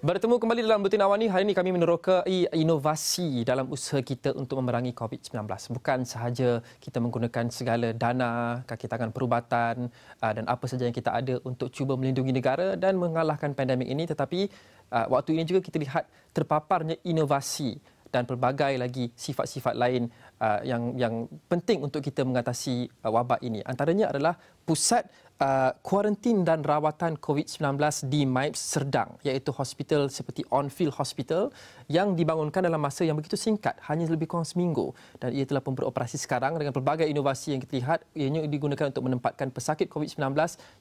Bertemu kembali dalam Buletin Awal ini. Hari ini kami menerokai inovasi dalam usaha kita untuk memerangi COVID-19. Bukan sahaja kita menggunakan segala dana, kaki tangan perubatan dan apa saja yang kita ada untuk cuba melindungi negara dan mengalahkan pandemik ini, tetapi waktu ini juga kita lihat terpaparnya inovasi dan pelbagai lagi sifat-sifat lain yang penting untuk kita mengatasi wabak ini. Antaranya adalah pusat kuarantin dan rawatan COVID-19 di MIPS Serdang, iaitu hospital seperti on-field hospital yang dibangunkan dalam masa yang begitu singkat, hanya lebih kurang seminggu, dan ia telah pun beroperasi sekarang dengan pelbagai inovasi yang kita lihat. Ianya digunakan untuk menempatkan pesakit COVID-19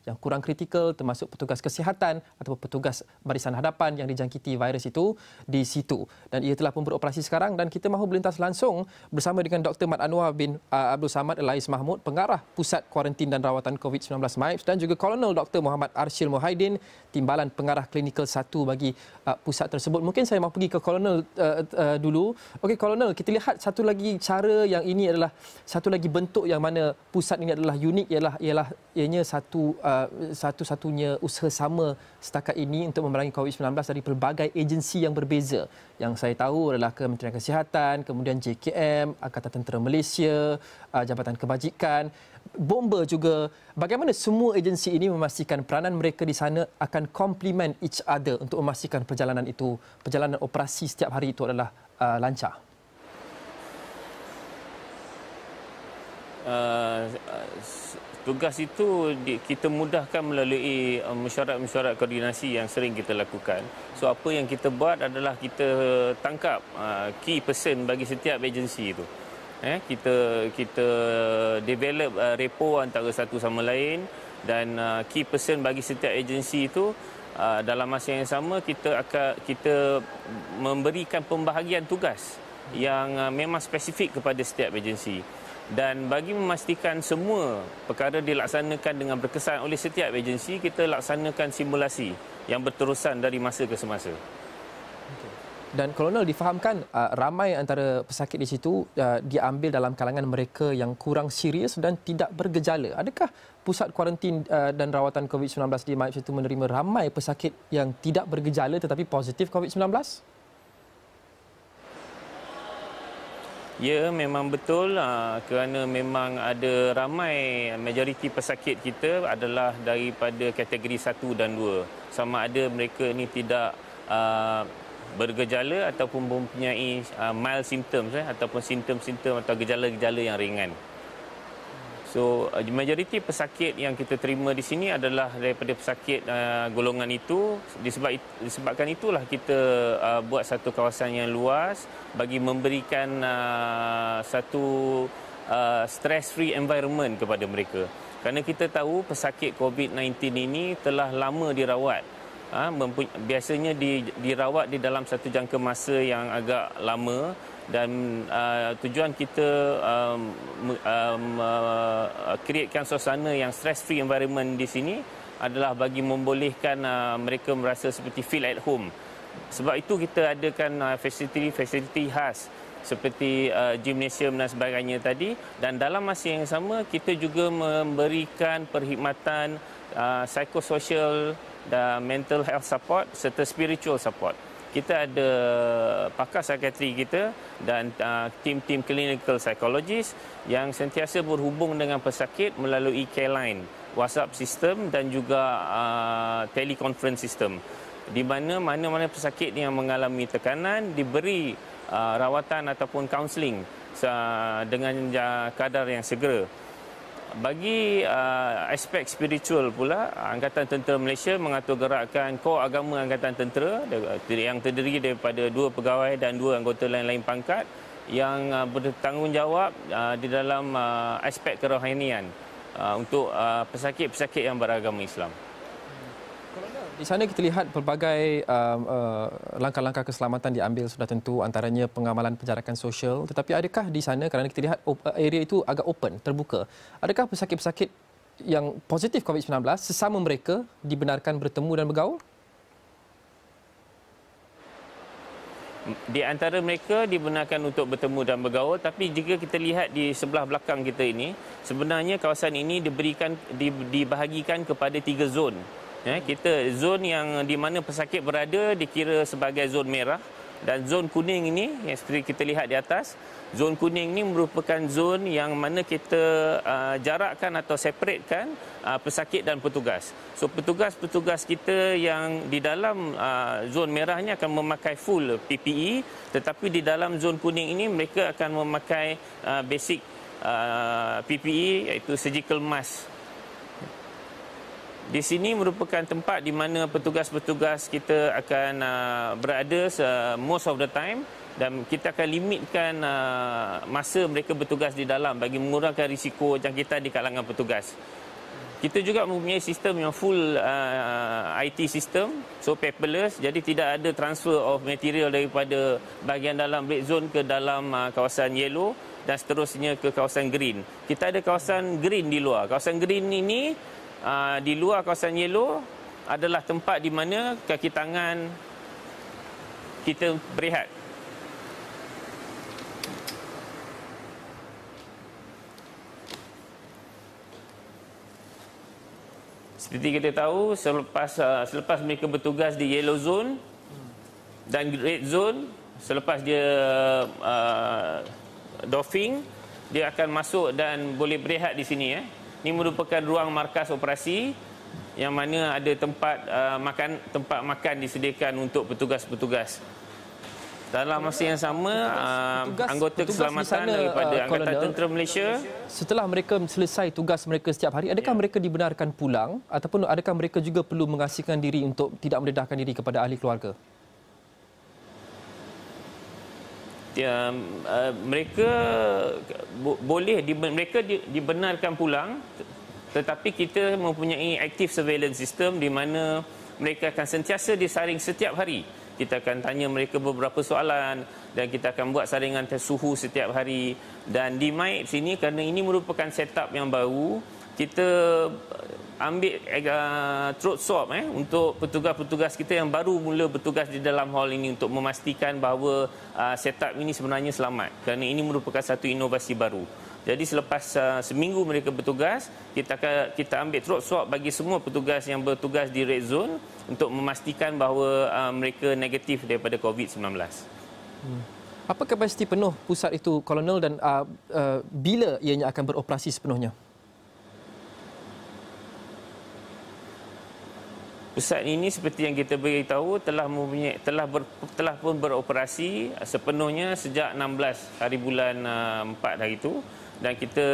yang kurang kritikal, termasuk petugas kesihatan atau petugas barisan hadapan yang dijangkiti virus itu di situ, dan ia telah pun beroperasi sekarang. Dan kita mahu berlintas langsung bersama dengan Dr. Mat Anwar bin Abdul Samad Elais Mahmud, pengarah Pusat Kuarantin dan Rawatan COVID-19 MIPS, dan juga Kolonel Dr. Muhammad Arshil Muhaidin, Timbalan Pengarah Klinikal 1 bagi pusat tersebut. Mungkin saya mahu pergi ke Kolonel dulu. Okey Kolonel, kita lihat satu lagi cara yang ini adalah satu lagi bentuk yang mana pusat ini adalah unik, ianya satu-satunya usaha sama setakat ini untuk memerangi COVID-19 dari pelbagai agensi yang berbeza. Yang saya tahu adalah Kementerian Kesihatan, kemudian JKM, Angkatan Tentera Malaysia, Jabatan Kebajikan, Bomba juga. Bagaimana semua agensi ini memastikan peranan mereka di sana akan complement each other untuk memastikan perjalanan operasi setiap hari itu adalah lancar? Tugas itu kita mudahkan melalui mesyuarat-mesyuarat koordinasi yang sering kita lakukan. So apa yang kita buat adalah kita tangkap key person bagi setiap agensi itu. Kita develop repo antara satu sama lain, dan key person bagi setiap agensi itu dalam masa yang sama kita memberikan pembahagian tugas yang memang spesifik kepada setiap agensi. Dan bagi memastikan semua perkara dilaksanakan dengan berkesan oleh setiap agensi, kita laksanakan simulasi yang berterusan dari masa ke semasa. Dan Kolonel, difahamkan ramai antara pesakit di situ diambil dalam kalangan mereka yang kurang serius dan tidak bergejala. Adakah pusat kuarantin dan rawatan COVID-19 di MIPS itu menerima ramai pesakit yang tidak bergejala tetapi positif COVID-19? Ya, memang betul, kerana memang ada ramai, majoriti pesakit kita adalah daripada kategori 1 dan 2. Sama ada mereka ini tidak bergejala ataupun mempunyai mild symptoms ataupun simptom-simptom atau gejala-gejala yang ringan. So, majoriti pesakit yang kita terima di sini adalah daripada pesakit golongan itu. Disebabkan itulah kita buat satu kawasan yang luas bagi memberikan satu stress-free environment kepada mereka. Kerana kita tahu pesakit COVID-19 ini telah lama dirawat. Biasanya dirawat di dalam satu jangka masa yang agak lama, dan tujuan kita createkan suasana yang stress free environment di sini adalah bagi membolehkan mereka merasa seperti feel at home. Sebab itu kita adakan fasiliti khas seperti gymnasium dan sebagainya tadi, dan dalam masa yang sama kita juga memberikan perkhidmatan psikososial dan mental health support serta spiritual support. Kita ada pakar psikiatri kita dan tim-tim clinical psychologist yang sentiasa berhubung dengan pesakit melalui care line, WhatsApp system dan juga teleconference system, di mana pesakit yang mengalami tekanan diberi rawatan ataupun kaunseling dengan kadar yang segera. Bagi aspek spiritual pula, Angkatan Tentera Malaysia mengatur gerakan kor agama Angkatan Tentera yang terdiri daripada 2 pegawai dan 2 anggota lain-lain pangkat yang bertanggungjawab di dalam aspek kerohanian untuk pesakit-pesakit yang beragama Islam. Di sana kita lihat pelbagai langkah-langkah keselamatan diambil sudah tentu, antaranya pengamalan penjarakan sosial. Tetapi adakah di sana, kerana kita lihat area itu agak open, terbuka, adakah pesakit-pesakit yang positif COVID-19 sesama mereka dibenarkan bertemu dan bergaul? Di antara mereka dibenarkan untuk bertemu dan bergaul, tapi jika kita lihat di sebelah belakang kita ini, sebenarnya kawasan ini dibahagikan kepada 3 zon. Kita zon yang di mana pesakit berada dikira sebagai zon merah, dan zon kuning ini yang seperti kita lihat di atas, zon kuning ini merupakan zon yang mana kita jarakkan atau separatekan pesakit dan petugas. So petugas-petugas kita yang di dalam zon merah ini akan memakai full PPE, tetapi di dalam zon kuning ini mereka akan memakai basic PPE iaitu surgical mask. Di sini merupakan tempat di mana petugas-petugas kita akan berada most of the time, dan kita akan limitkan masa mereka bertugas di dalam bagi mengurangkan risiko jangkitan di kalangan petugas. Kita juga mempunyai sistem yang full IT system, so paperless, jadi tidak ada transfer of material daripada bahagian dalam red zone ke dalam kawasan yellow dan seterusnya ke kawasan green. Kita ada kawasan green di luar. Kawasan green ini di luar kawasan yellow adalah tempat di mana kaki tangan kita berehat. Seperti kita tahu, selepas mereka bertugas di yellow zone dan red zone, selepas dia doffing, dia akan masuk dan boleh berehat di sini. Ini merupakan ruang markas operasi yang mana ada tempat makan disediakan untuk petugas-petugas. Dalam masa yang sama, anggota keselamatan daripada Angkatan Tentera Malaysia, setelah mereka selesai tugas mereka setiap hari, adakah mereka dibenarkan pulang ataupun adakah mereka juga perlu mengasingkan diri untuk tidak mendedahkan diri kepada ahli keluarga? Mereka dibenarkan pulang, tetapi kita mempunyai active surveillance system di mana mereka akan sentiasa disaring setiap hari. Kita akan tanya mereka beberapa soalan dan kita akan buat saringan tes suhu setiap hari. Dan di MIP sini, kerana ini merupakan setup yang baru, kita ambil throat swab untuk petugas-petugas kita yang baru mula bertugas di dalam hall ini untuk memastikan bahawa setup ini sebenarnya selamat, kerana ini merupakan satu inovasi baru. Jadi selepas seminggu mereka bertugas, kita ambil throat swab bagi semua petugas yang bertugas di red zone untuk memastikan bahawa mereka negatif daripada COVID-19. Apa kapasiti penuh pusat itu, Kolonel, dan bila ianya akan beroperasi sepenuhnya? Pusat ini seperti yang kita beritahu telah pun beroperasi sepenuhnya sejak 16 hari bulan 4 hari itu, dan kita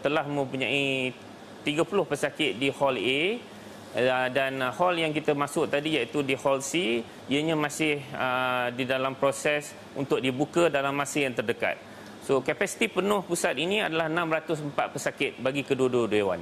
telah mempunyai 30 pesakit di Hall A, dan hall yang kita masuk tadi iaitu di Hall C, ianya masih di dalam proses untuk dibuka dalam masa yang terdekat. So kapasiti penuh pusat ini adalah 604 pesakit bagi kedua-dua dewan.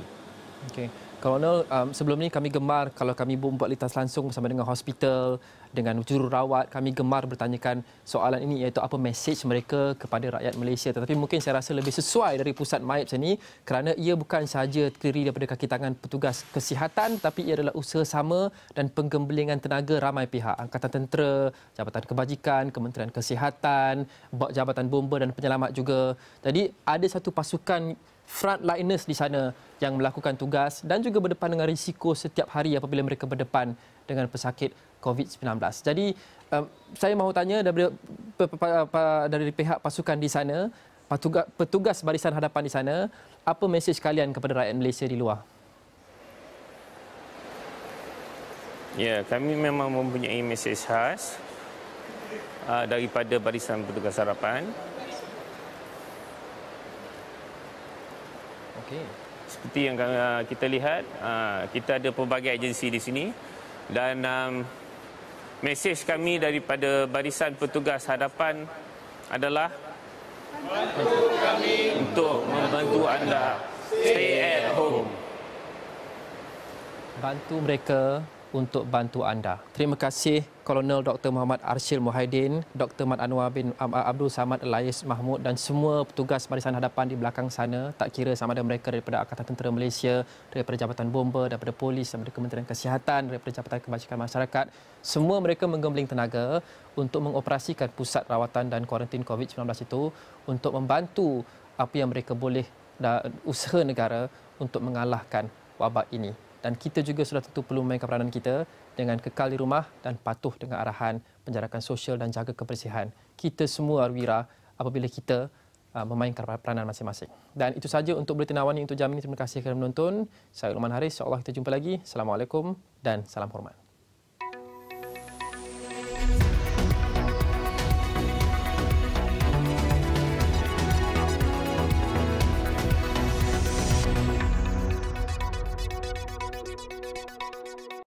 Okey. Kolonel, sebelum ini kami gemar kalau kami buat litas langsung bersama dengan hospital, dengan jururawat, kami gemar bertanyakan soalan ini, iaitu apa mesej mereka kepada rakyat Malaysia. Tetapi mungkin saya rasa lebih sesuai dari pusat MIP sini kerana ia bukan sahaja terdiri daripada kaki tangan petugas kesihatan, tapi ia adalah usaha sama dan penggembelingan tenaga ramai pihak. Angkatan Tentera, Jabatan Kebajikan, Kementerian Kesihatan, Jabatan Bomba dan Penyelamat juga. Jadi ada satu pasukan frontliners di sana yang melakukan tugas dan juga berdepan dengan risiko setiap hari apabila mereka berdepan dengan pesakit COVID-19. Jadi saya mahu tanya dari pihak pasukan di sana, petugas barisan hadapan di sana, apa mesej kalian kepada rakyat Malaysia di luar? Ya, kami memang mempunyai mesej khas daripada barisan petugas harapan. Okey. Seperti yang kita lihat, kita ada pelbagai agensi di sini, dan mesej kami daripada barisan petugas hadapan adalah untuk membantu anda stay at home. Bantu mereka untuk bantu anda. Terima kasih Kolonel Dr. Muhammad Arsyil Muhaiddin, Dr. Mat Anwar bin Abdul Samad Al-Lais Mahmud dan semua petugas barisan hadapan di belakang sana, tak kira sama ada mereka daripada Angkatan Tentera Malaysia, daripada Jabatan Bomba, daripada Polis, daripada Kementerian Kesihatan, daripada Jabatan Kebajikan Masyarakat, semua mereka menggembling tenaga untuk mengoperasikan pusat rawatan dan kuarantin COVID-19 itu untuk membantu apa yang mereka boleh, usaha negara untuk mengalahkan wabak ini. dan kita juga sudah tentu perlu memainkan peranan kita dengan kekal di rumah dan patuh dengan arahan penjarakan sosial dan jaga kebersihan. Kita semua Arwira apabila kita memainkan peranan masing-masing. Dan itu saja untuk Buletin Awani untuk jam ini. Terima kasih kerana menonton. Saya Luqman Haris. InsyaAllah kita jumpa lagi. Assalamualaikum dan salam hormat.